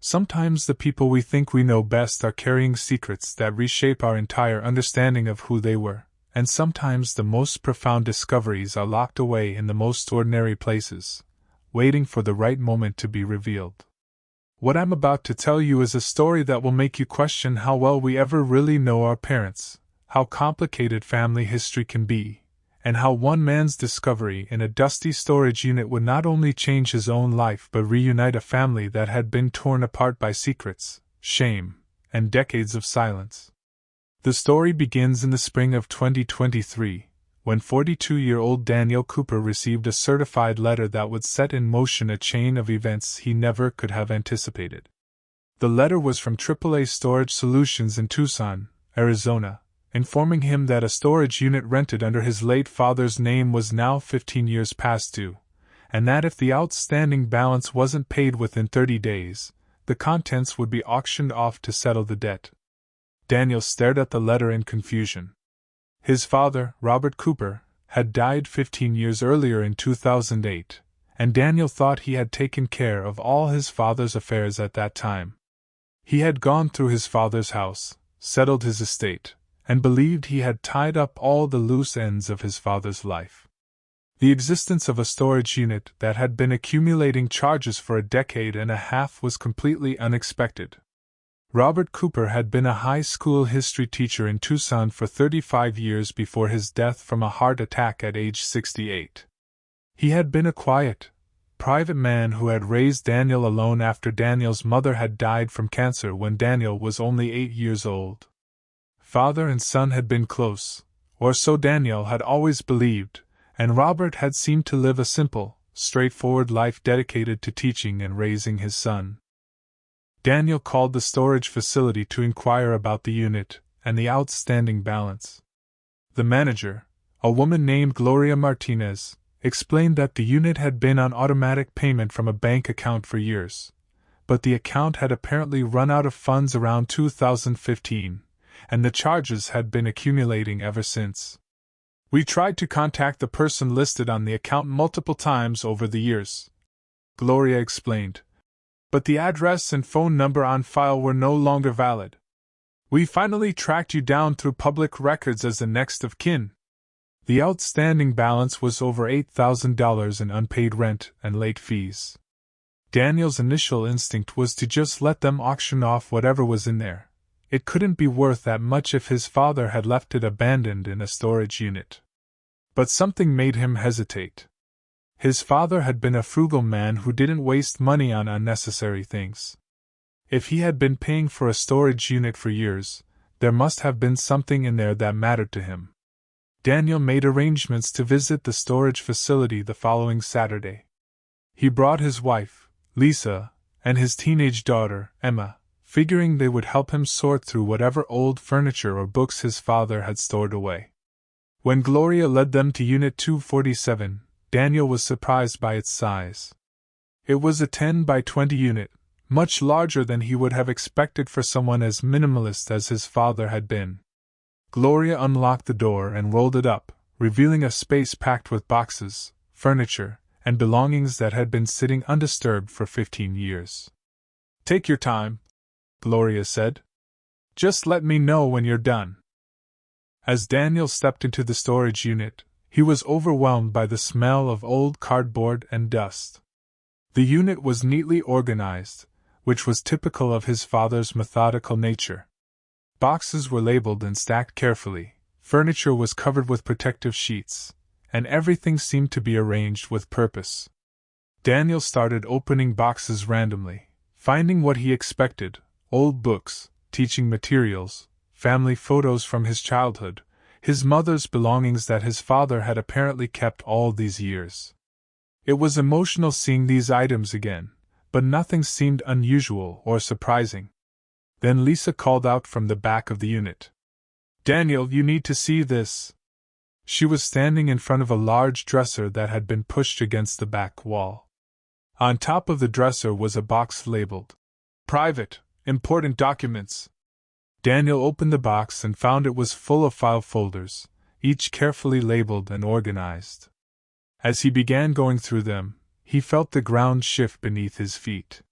Sometimes the people we think we know best are carrying secrets that reshape our entire understanding of who they were, and sometimes the most profound discoveries are locked away in the most ordinary places, waiting for the right moment to be revealed. What I'm about to tell you is a story that will make you question how well we ever really know our parents, how complicated family history can be, and how one man's discovery in a dusty storage unit would not only change his own life but reunite a family that had been torn apart by secrets, shame, and decades of silence. The story begins in the spring of 2023, when 42-year-old Daniel Cooper received a certified letter that would set in motion a chain of events he never could have anticipated. The letter was from AAA Storage Solutions in Tucson, Arizona, informing him that a storage unit rented under his late father's name was now 15 years past due, and that if the outstanding balance wasn't paid within 30 days, the contents would be auctioned off to settle the debt. Daniel stared at the letter in confusion. His father, Robert Cooper, had died 15 years earlier in 2008, and Daniel thought he had taken care of all his father's affairs at that time. He had gone through his father's house, settled his estate, and believed he had tied up all the loose ends of his father's life. The existence of a storage unit that had been accumulating charges for a decade and a half was completely unexpected. Robert Cooper had been a high school history teacher in Tucson for 35 years before his death from a heart attack at age 68. He had been a quiet, private man who had raised Daniel alone after Daniel's mother had died from cancer when Daniel was only 8 years old. Father and son had been close, or so Daniel had always believed, and Robert had seemed to live a simple, straightforward life dedicated to teaching and raising his son. Daniel called the storage facility to inquire about the unit and the outstanding balance. The manager, a woman named Gloria Martinez, explained that the unit had been on automatic payment from a bank account for years, but the account had apparently run out of funds around 2015. And the charges had been accumulating ever since. We tried to contact the person listed on the account multiple times over the years, Gloria explained, but the address and phone number on file were no longer valid. We finally tracked you down through public records as the next of kin. The outstanding balance was over $8,000 in unpaid rent and late fees. Daniel's initial instinct was to just let them auction off whatever was in there. It couldn't be worth that much if his father had left it abandoned in a storage unit. But something made him hesitate. His father had been a frugal man who didn't waste money on unnecessary things. If he had been paying for a storage unit for years, there must have been something in there that mattered to him. Daniel made arrangements to visit the storage facility the following Saturday. He brought his wife, Lisa, and his teenage daughter, Emma, figuring they would help him sort through whatever old furniture or books his father had stored away. When Gloria led them to Unit 247, Daniel was surprised by its size. It was a 10 by 20 unit, much larger than he would have expected for someone as minimalist as his father had been. Gloria unlocked the door and rolled it up, revealing a space packed with boxes, furniture, and belongings that had been sitting undisturbed for 15 years. "Take your time," Gloria said. "Just let me know when you're done." As Daniel stepped into the storage unit, he was overwhelmed by the smell of old cardboard and dust. The unit was neatly organized, which was typical of his father's methodical nature. Boxes were labeled and stacked carefully, furniture was covered with protective sheets, and everything seemed to be arranged with purpose. Daniel started opening boxes randomly, finding what he expected: old books, teaching materials, family photos from his childhood, his mother's belongings that his father had apparently kept all these years. It was emotional seeing these items again, but nothing seemed unusual or surprising. Then Lisa called out from the back of the unit. "Daniel, you need to see this." She was standing in front of a large dresser that had been pushed against the back wall. On top of the dresser was a box labeled "Private, Important Documents." Daniel opened the box and found it was full of file folders, each carefully labeled and organized. As he began going through them, he felt the ground shift beneath his feet.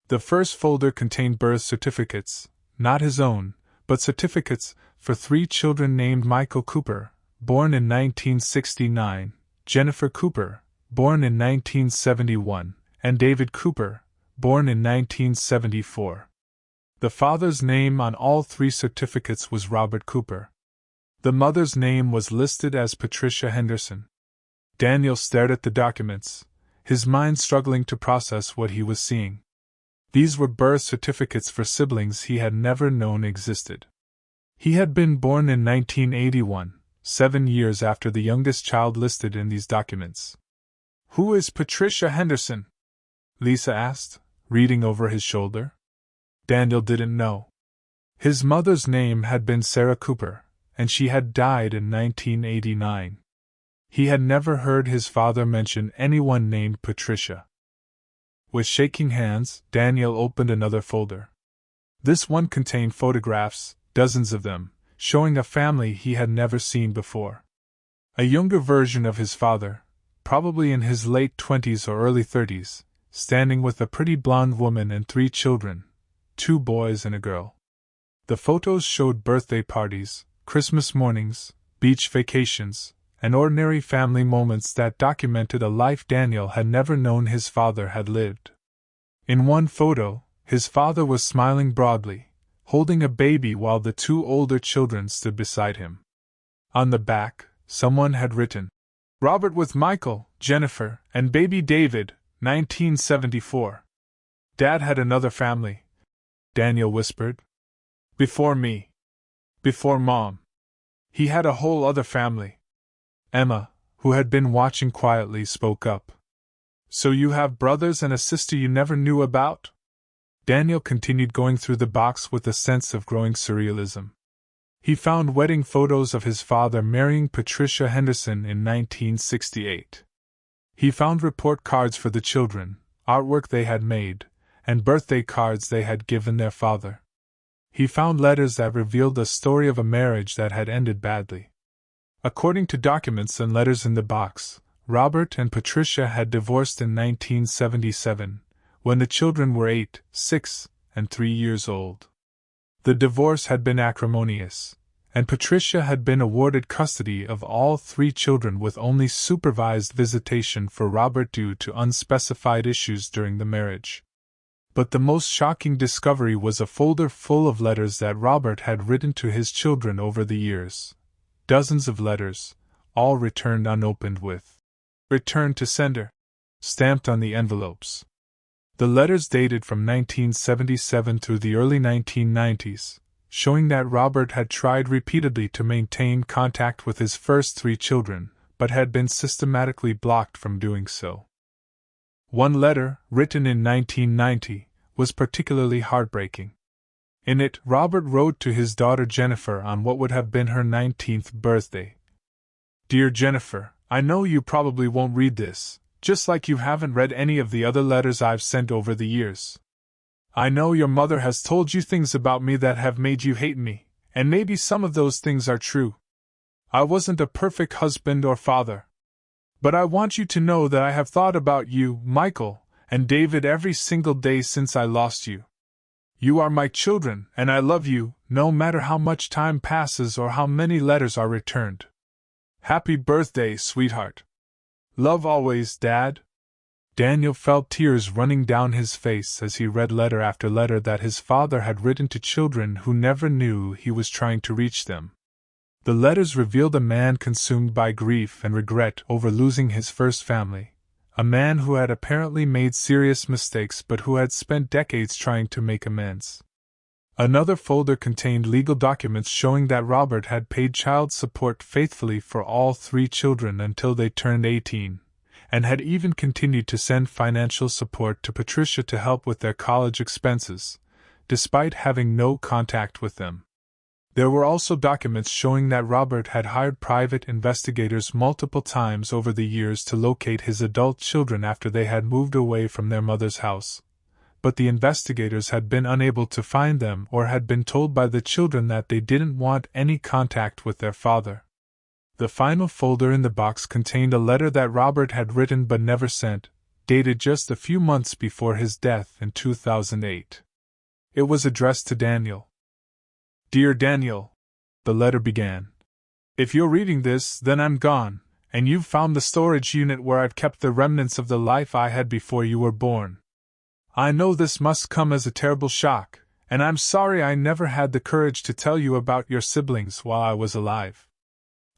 The first folder contained birth certificates, not his own, but certificates for 3 children named Michael Cooper, born in 1969, Jennifer Cooper, born in 1971, and David Cooper, born in 1974. The father's name on all 3 certificates was Robert Cooper. The mother's name was listed as Patricia Henderson. Daniel stared at the documents, his mind struggling to process what he was seeing. These were birth certificates for siblings he had never known existed. He had been born in 1981, 7 years after the youngest child listed in these documents. "Who is Patricia Henderson?" Lisa asked, reading over his shoulder. Daniel didn't know. His mother's name had been Sarah Cooper, and she had died in 1989. He had never heard his father mention anyone named Patricia. With shaking hands, Daniel opened another folder. This one contained photographs, dozens of them, showing a family he had never seen before. A younger version of his father, probably in his late 20s or early 30s, standing with a pretty blonde woman and 3 children, 2 boys and a girl. The photos showed birthday parties, Christmas mornings, beach vacations, and ordinary family moments that documented a life Daniel had never known his father had lived. In one photo, his father was smiling broadly, holding a baby while the 2 older children stood beside him. On the back, someone had written, "Robert with Michael, Jennifer, and baby David, 1974. Dad had another family," Daniel whispered. "Before me. Before Mom. He had a whole other family." Emma, who had been watching quietly, spoke up. "So you have brothers and a sister you never knew about?" Daniel continued going through the box with a sense of growing surrealism. He found wedding photos of his father marrying Patricia Henderson in 1968. He found report cards for the children, artwork they had made, and birthday cards they had given their father. He found letters that revealed the story of a marriage that had ended badly. According to documents and letters in the box, Robert and Patricia had divorced in 1977, when the children were 8, 6, and 3 years old. The divorce had been acrimonious, and Patricia had been awarded custody of all 3 children with only supervised visitation for Robert due to unspecified issues during the marriage. But the most shocking discovery was a folder full of letters that Robert had written to his children over the years. Dozens of letters, all returned unopened with "Return to sender" stamped on the envelopes. The letters dated from 1977 through the early 1990s, showing that Robert had tried repeatedly to maintain contact with his first 3 children, but had been systematically blocked from doing so. One letter, written in 1990, was particularly heartbreaking. In it, Robert wrote to his daughter Jennifer on what would have been her 19th birthday. "Dear Jennifer, I know you probably won't read this, just like you haven't read any of the other letters I've sent over the years. I know your mother has told you things about me that have made you hate me, and maybe some of those things are true. I wasn't a perfect husband or father. But I want you to know that I have thought about you, Michael, and David every single day since I lost you. You are my children, and I love you, no matter how much time passes or how many letters are returned. Happy birthday, sweetheart. Love always, Dad." Daniel felt tears running down his face as he read letter after letter that his father had written to children who never knew he was trying to reach them. The letters revealed a man consumed by grief and regret over losing his first family, a man who had apparently made serious mistakes but who had spent decades trying to make amends. Another folder contained legal documents showing that Robert had paid child support faithfully for all 3 children until they turned 18, and had even continued to send financial support to Patricia to help with their college expenses, despite having no contact with them. There were also documents showing that Robert had hired private investigators multiple times over the years to locate his adult children after they had moved away from their mother's house, but the investigators had been unable to find them or had been told by the children that they didn't want any contact with their father. The final folder in the box contained a letter that Robert had written but never sent, dated just a few months before his death in 2008. It was addressed to Daniel. "Dear Daniel," the letter began. "If you're reading this, then I'm gone, and you've found the storage unit where I've kept the remnants of the life I had before you were born. I know this must come as a terrible shock, and I'm sorry I never had the courage to tell you about your siblings while I was alive.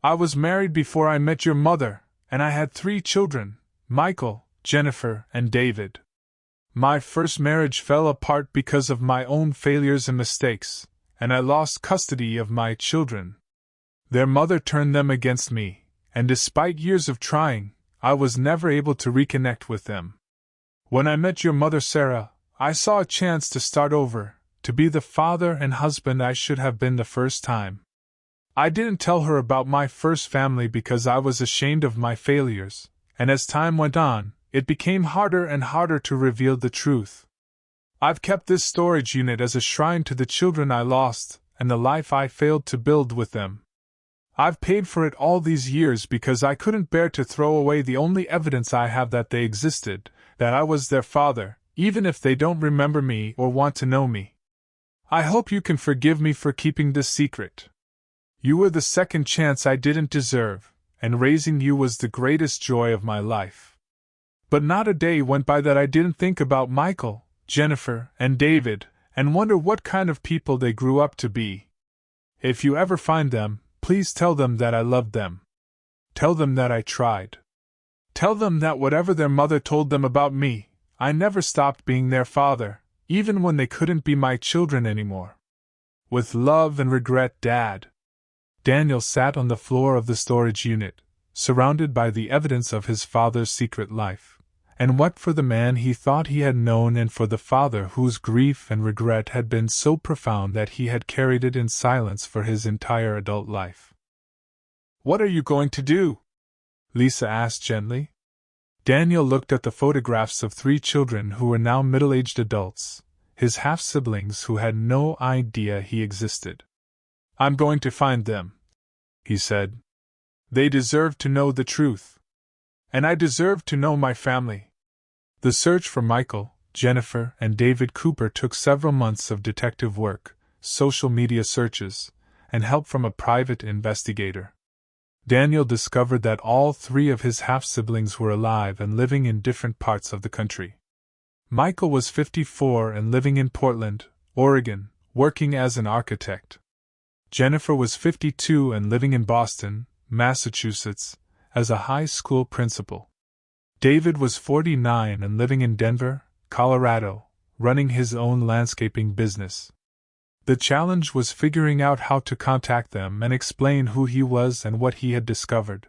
I was married before I met your mother, and I had 3 children, Michael, Jennifer, and David. My first marriage fell apart because of my own failures and mistakes, and I lost custody of my children. Their mother turned them against me, and despite years of trying, I was never able to reconnect with them. When I met your mother Sarah, I saw a chance to start over, to be the father and husband I should have been the first time. I didn't tell her about my first family because I was ashamed of my failures, and as time went on, it became harder and harder to reveal the truth. I've kept this storage unit as a shrine to the children I lost and the life I failed to build with them. I've paid for it all these years because I couldn't bear to throw away the only evidence I have that they existed, that I was their father, even if they don't remember me or want to know me. I hope you can forgive me for keeping this secret. You were the second chance I didn't deserve, and raising you was the greatest joy of my life. But not a day went by that I didn't think about Michael, Jennifer, and David, and wonder what kind of people they grew up to be. If you ever find them, please tell them that I loved them. Tell them that I tried. Tell them that whatever their mother told them about me, I never stopped being their father, even when they couldn't be my children anymore. With love and regret, Dad." Daniel sat on the floor of the storage unit, surrounded by the evidence of his father's secret life, and wept for the man he thought he had known and for the father whose grief and regret had been so profound that he had carried it in silence for his entire adult life. "What are you going to do?" Lisa asked gently. Daniel looked at the photographs of 3 children who were now middle-aged adults, his half-siblings who had no idea he existed. "I'm going to find them," he said. "They deserve to know the truth. And I deserve to know my family." The search for Michael, Jennifer, and David Cooper took several months of detective work, social media searches, and help from a private investigator. Daniel discovered that all 3 of his half-siblings were alive and living in different parts of the country. Michael was 54 and living in Portland, Oregon, working as an architect. Jennifer was 52 and living in Boston, Massachusetts, as a high school principal. David was 49 and living in Denver, Colorado, running his own landscaping business. The challenge was figuring out how to contact them and explain who he was and what he had discovered.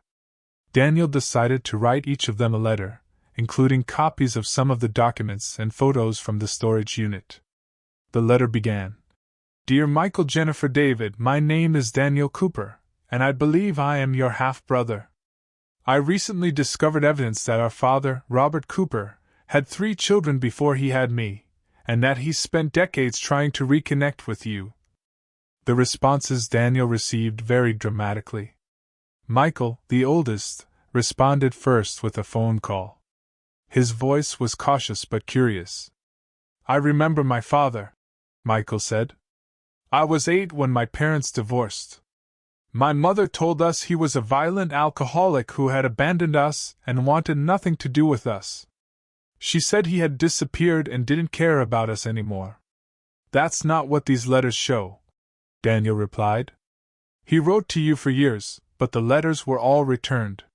Daniel decided to write each of them a letter, including copies of some of the documents and photos from the storage unit. The letter began, "Dear Michael, Jennifer, David, my name is Daniel Cooper, and I believe I am your half-brother. I recently discovered evidence that our father, Robert Cooper, had 3 children before he had me, and that he spent decades trying to reconnect with you." The responses Daniel received varied dramatically. Michael, the oldest, responded first with a phone call. His voice was cautious but curious. "I remember my father," Michael said. "I was 8 when my parents divorced. My mother told us he was a violent alcoholic who had abandoned us and wanted nothing to do with us. She said he had disappeared and didn't care about us anymore." "That's not what these letters show," Daniel replied. "He wrote to you for years, but the letters were all returned.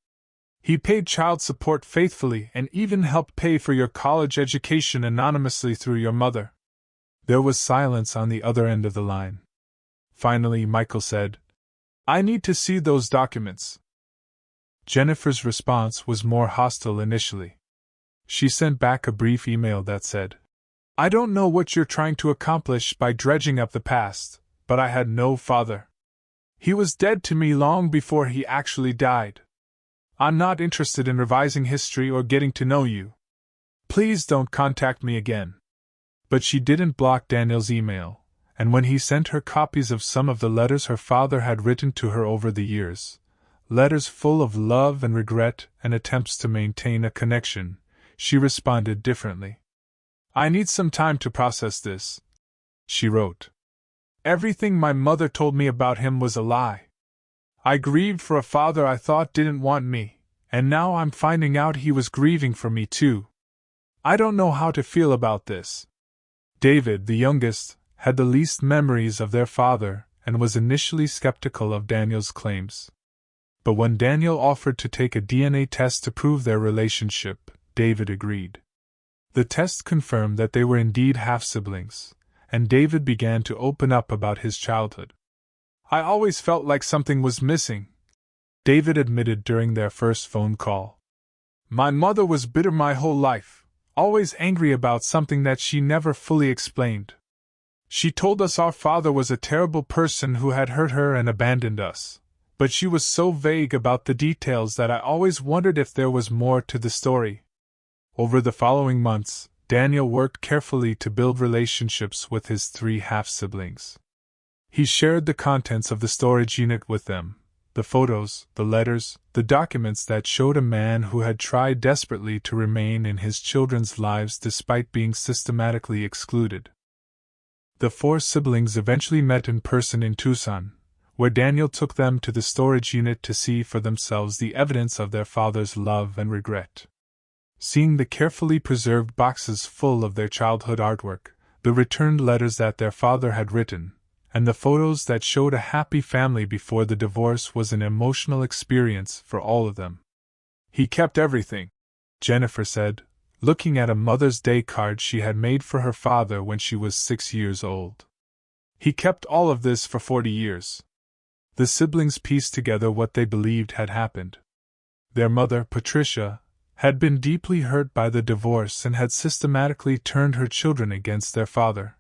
He paid child support faithfully and even helped pay for your college education anonymously through your mother." There was silence on the other end of the line. Finally, Michael said, "I need to see those documents." Jennifer's response was more hostile initially. She sent back a brief email that said, "I don't know what you're trying to accomplish by dredging up the past, but I had no father. He was dead to me long before he actually died. I'm not interested in revising history or getting to know you. Please don't contact me again." But she didn't block Daniel's email, and when he sent her copies of some of the letters her father had written to her over the years, letters full of love and regret and attempts to maintain a connection, she responded differently. "I need some time to process this," she wrote. "Everything my mother told me about him was a lie. I grieved for a father I thought didn't want me, and now I'm finding out he was grieving for me too. I don't know how to feel about this." David, the youngest, had the least memories of their father and was initially skeptical of Daniel's claims. But when Daniel offered to take a DNA test to prove their relationship, David agreed. The test confirmed that they were indeed half-siblings, and David began to open up about his childhood. "I always felt like something was missing," David admitted during their first phone call. "My mother was bitter my whole life, always angry about something that she never fully explained. She told us our father was a terrible person who had hurt her and abandoned us, but she was so vague about the details that I always wondered if there was more to the story." Over the following months, Daniel worked carefully to build relationships with his 3 half-siblings. He shared the contents of the storage unit with them, the photos, the letters, the documents that showed a man who had tried desperately to remain in his children's lives despite being systematically excluded. The 4 siblings eventually met in person in Tucson, where Daniel took them to the storage unit to see for themselves the evidence of their father's love and regret. Seeing the carefully preserved boxes full of their childhood artwork, the returned letters that their father had written, and the photos that showed a happy family before the divorce was an emotional experience for all of them. "He kept everything," Jennifer said, looking at a Mother's Day card she had made for her father when she was 6 years old. "He kept all of this for 40 years. The siblings pieced together what they believed had happened. Their mother, Patricia, had been deeply hurt by the divorce and had systematically turned her children against their father,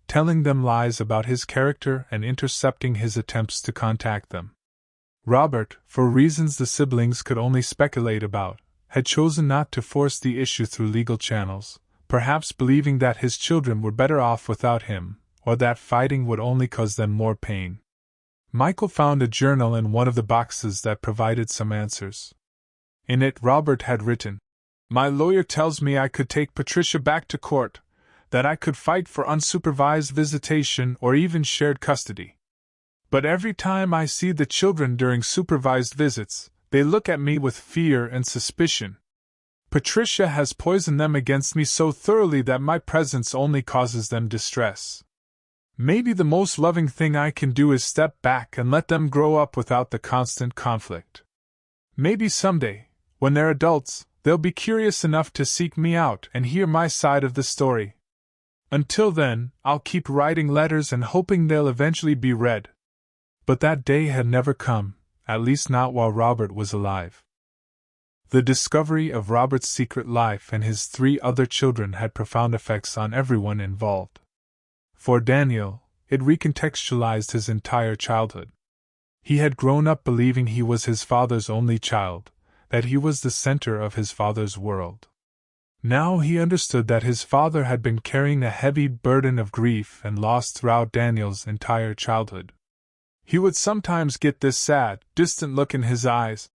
telling them lies about his character and intercepting his attempts to contact them. Robert, for reasons the siblings could only speculate about, had chosen not to force the issue through legal channels, perhaps believing that his children were better off without him, or that fighting would only cause them more pain. Michael found a journal in one of the boxes that provided some answers. In it, Robert had written, "My lawyer tells me I could take Patricia back to court, that I could fight for unsupervised visitation or even shared custody. But every time I see the children during supervised visits, they look at me with fear and suspicion. Patricia has poisoned them against me so thoroughly that my presence only causes them distress. Maybe the most loving thing I can do is step back and let them grow up without the constant conflict. Maybe someday, when they're adults, they'll be curious enough to seek me out and hear my side of the story. Until then, I'll keep writing letters and hoping they'll eventually be read." But that day had never come, at least not while Robert was alive. The discovery of Robert's secret life and his 3 other children had profound effects on everyone involved. For Daniel, it recontextualized his entire childhood. He had grown up believing he was his father's only child, that he was the center of his father's world. Now he understood that his father had been carrying a heavy burden of grief and loss throughout Daniel's entire childhood. He would sometimes get this sad, distant look in his eyes,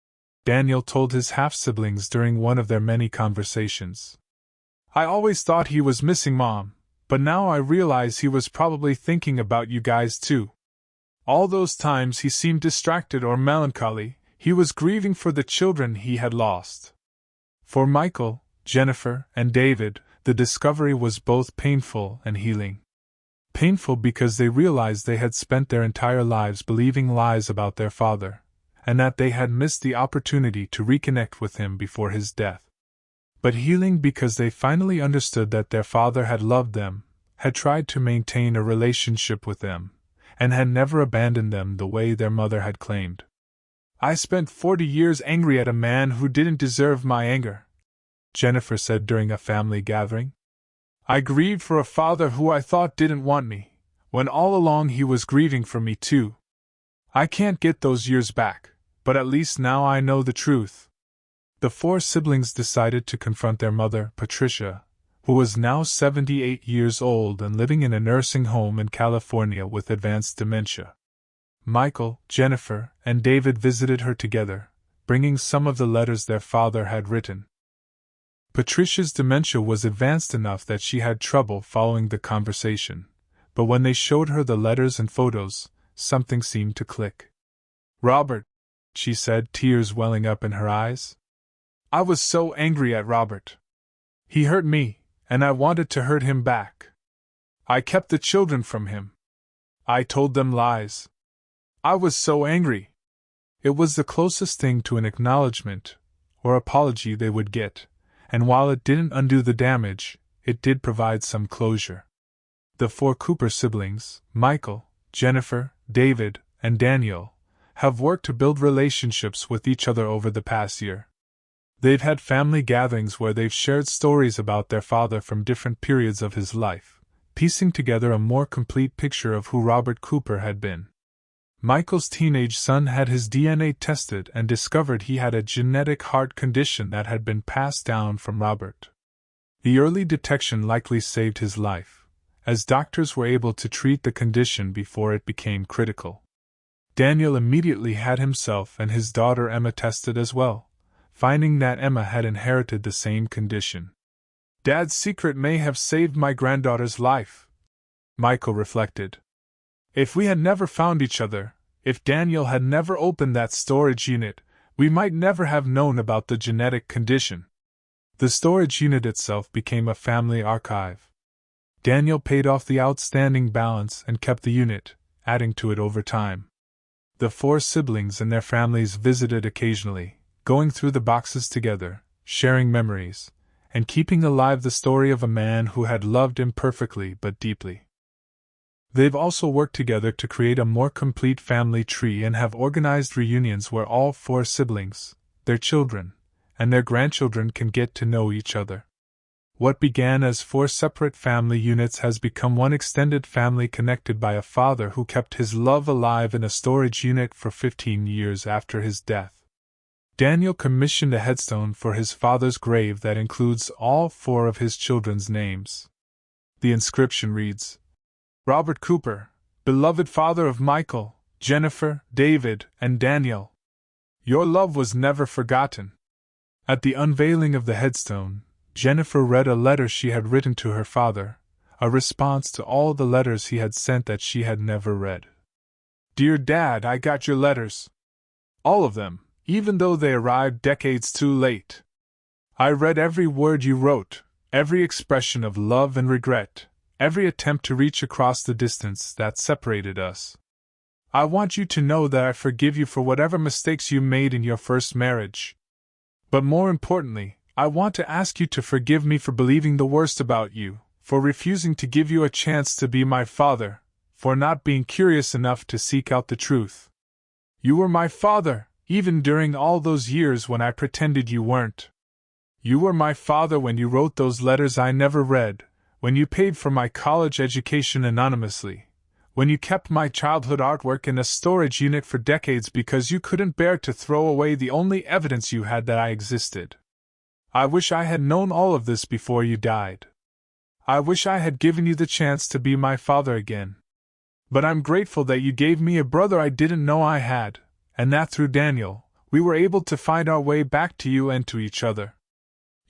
Daniel told his half-siblings during one of their many conversations. "I always thought he was missing Mom, but now I realize he was probably thinking about you guys too. All those times he seemed distracted or melancholy, he was grieving for the children he had lost." For Michael, Jennifer, and David, the discovery was both painful and healing. Painful because they realized they had spent their entire lives believing lies about their father, and that they had missed the opportunity to reconnect with him before his death. But healing because they finally understood that their father had loved them, had tried to maintain a relationship with them, and had never abandoned them the way their mother had claimed. "I spent 40 years angry at a man who didn't deserve my anger," Jennifer said during a family gathering. "I grieved for a father who I thought didn't want me, when all along he was grieving for me too. I can't get those years back, but at least now I know the truth." The 4 siblings decided to confront their mother, Patricia, who was now 78 years old and living in a nursing home in California with advanced dementia. Michael, Jennifer, and David visited her together, bringing some of the letters their father had written. Patricia's dementia was advanced enough that she had trouble following the conversation, but when they showed her the letters and photos, something seemed to click. "Robert," she said, tears welling up in her eyes. "I was so angry at Robert. He hurt me, and I wanted to hurt him back. I kept the children from him. I told them lies. I was so angry." It was the closest thing to an acknowledgement or apology they would get, and while it didn't undo the damage, it did provide some closure. The 4 Cooper siblings, Michael, Jennifer, David, and Daniel, have worked to build relationships with each other over the past year. They've had family gatherings where they've shared stories about their father from different periods of his life, piecing together a more complete picture of who Robert Cooper had been. Michael's teenage son had his DNA tested and discovered he had a genetic heart condition that had been passed down from Robert. The early detection likely saved his life, as doctors were able to treat the condition before it became critical. Daniel immediately had himself and his daughter Emma tested as well, finding that Emma had inherited the same condition. "Dad's secret may have saved my granddaughter's life," Michael reflected. "If we had never found each other, if Daniel had never opened that storage unit, we might never have known about the genetic condition." The storage unit itself became a family archive. Daniel paid off the outstanding balance and kept the unit, adding to it over time. The 4 siblings and their families visited occasionally, going through the boxes together, sharing memories, and keeping alive the story of a man who had loved imperfectly but deeply. They've also worked together to create a more complete family tree and have organized reunions where all 4 siblings, their children, and their grandchildren can get to know each other. What began as 4 separate family units has become one extended family connected by a father who kept his love alive in a storage unit for 15 years after his death. Daniel commissioned a headstone for his father's grave that includes all 4 of his children's names. The inscription reads, "Robert Cooper, beloved father of Michael, Jennifer, David, and Daniel. Your love was never forgotten." At the unveiling of the headstone, Jennifer read a letter she had written to her father, a response to all the letters he had sent that she had never read. "Dear Dad, I got your letters. All of them, even though they arrived decades too late. I read every word you wrote, every expression of love and regret, every attempt to reach across the distance that separated us. I want you to know that I forgive you for whatever mistakes you made in your first marriage. But more importantly, I want to ask you to forgive me for believing the worst about you, for refusing to give you a chance to be my father, for not being curious enough to seek out the truth. You were my father, even during all those years when I pretended you weren't. You were my father when you wrote those letters I never read, when you paid for my college education anonymously, when you kept my childhood artwork in a storage unit for decades because you couldn't bear to throw away the only evidence you had that I existed. I wish I had known all of this before you died. I wish I had given you the chance to be my father again. But I'm grateful that you gave me a brother I didn't know I had, and that through Daniel, we were able to find our way back to you and to each other.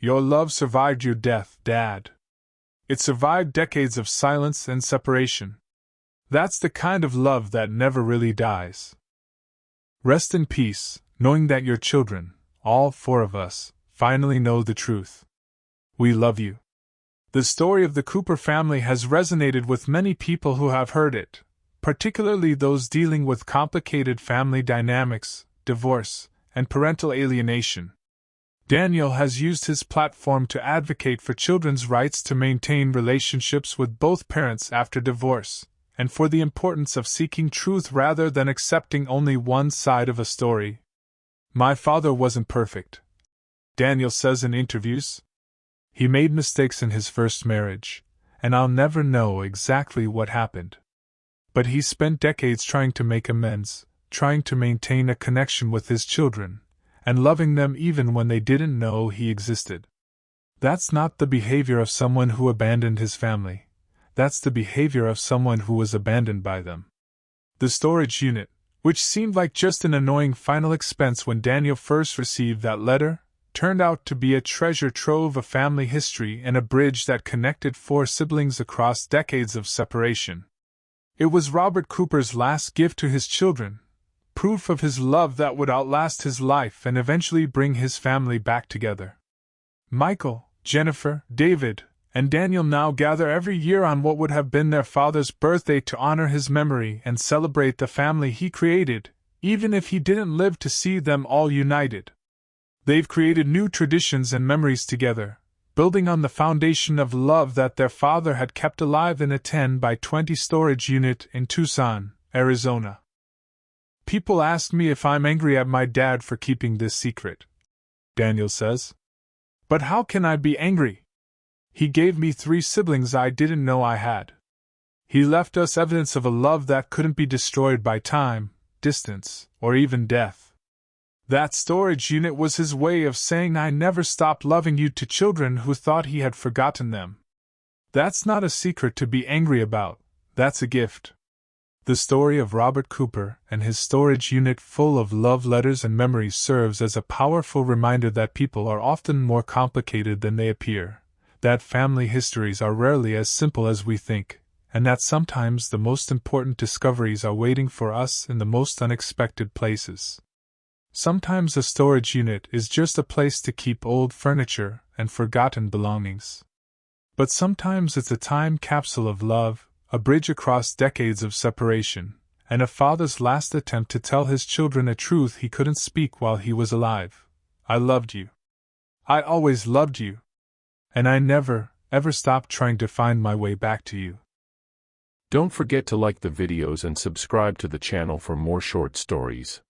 Your love survived your death, Dad. It survived decades of silence and separation. That's the kind of love that never really dies. Rest in peace, knowing that your children, all 4 of us, finally know the truth. We love you." The story of the Cooper family has resonated with many people who have heard it, particularly those dealing with complicated family dynamics, divorce, and parental alienation. Daniel has used his platform to advocate for children's rights to maintain relationships with both parents after divorce, and for the importance of seeking truth rather than accepting only one side of a story. "My father wasn't perfect," Daniel says in interviews. "He made mistakes in his first marriage, and I'll never know exactly what happened. But he spent decades trying to make amends, trying to maintain a connection with his children, and loving them even when they didn't know he existed. That's not the behavior of someone who abandoned his family. That's the behavior of someone who was abandoned by them." The storage unit, which seemed like just an annoying final expense when Daniel first received that letter, turned out to be a treasure trove of family history and a bridge that connected 4 siblings across decades of separation. It was Robert Cooper's last gift to his children, proof of his love that would outlast his life and eventually bring his family back together. Michael, Jennifer, David, and Daniel now gather every year on what would have been their father's birthday to honor his memory and celebrate the family he created, even if he didn't live to see them all united. They've created new traditions and memories together, building on the foundation of love that their father had kept alive in a 10 by 20 storage unit in Tucson, Arizona. People ask me if I'm angry at my dad for keeping this secret, Daniel says. But how can I be angry? He gave me 3 siblings I didn't know I had. He left us evidence of a love that couldn't be destroyed by time, distance, or even death. That storage unit was his way of saying I never stopped loving you to children who thought he had forgotten them. That's not a secret to be angry about, that's a gift. The story of Robert Cooper and his storage unit full of love letters and memories serves as a powerful reminder that people are often more complicated than they appear, that family histories are rarely as simple as we think, and that sometimes the most important discoveries are waiting for us in the most unexpected places. Sometimes a storage unit is just a place to keep old furniture and forgotten belongings. But sometimes it's a time capsule of love, a bridge across decades of separation, and a father's last attempt to tell his children a truth he couldn't speak while he was alive. I loved you. I always loved you. And I never, ever stopped trying to find my way back to you. Don't forget to like the videos and subscribe to the channel for more short stories.